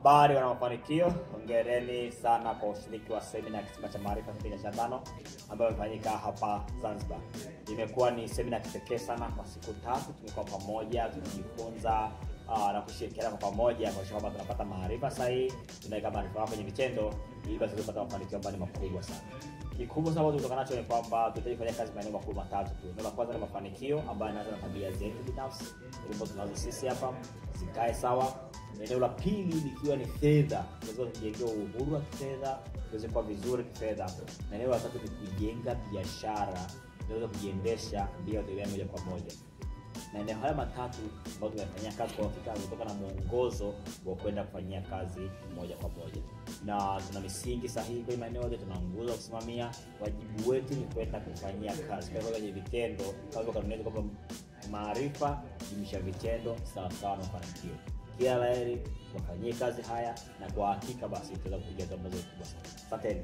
Habari wana mafanikio, hongereni sana kwa ushiriki wa semina ya Kisima cha Maarifa 2025 ambayo imefanyika hapa Zanzibar. Imekuwa ni semina ya kipekee sana kwa siku 3. Tumekuwa pamoja, tumejifunza na kushirikiana kwa pamoja kwa sababu tunapata maarifa sahihi, tunaweka maarifa kwenye vitendo ili basi tupate mafanikio ambayo ni makubwa sana. Kikubwa sana kutokana nacho ni kwamba tunahitaji kufanya kazi maeneo makubwa matatu tu. Ndio la kwanza ni mafanikio ambayo yanaanza na tabia zetu binafsi, ili tunazo sisi hapa zikae sawa. Eneo la pili likiwa ni fedha, tunaweza kujenga uhuru wa kifedha, tuweze kuwa vizuri kifedha. Na eneo la tatu ni kujenga biashara, tunaweza kujiendesha bila kutegemea moja kwa moja. Na eneo haya matatu ambayo tumefanyia kazi kwa hakika kutoka na mwongozo wa kwenda kufanyia kazi moja kwa moja. Na tuna misingi sahihi kwa maeneo yote, tuna nguzo kusimamia. Wajibu wetu ni kwenda kufanyia kazi kwa kwenye vitendo, kama kanuni kwamba maarifa jumlisha vitendo sawa sawa na mafanikio. Kila laheri wafanyie kazi haya, na kwa hakika basi tutaweza kupiga hatua kubwa sana. Asante.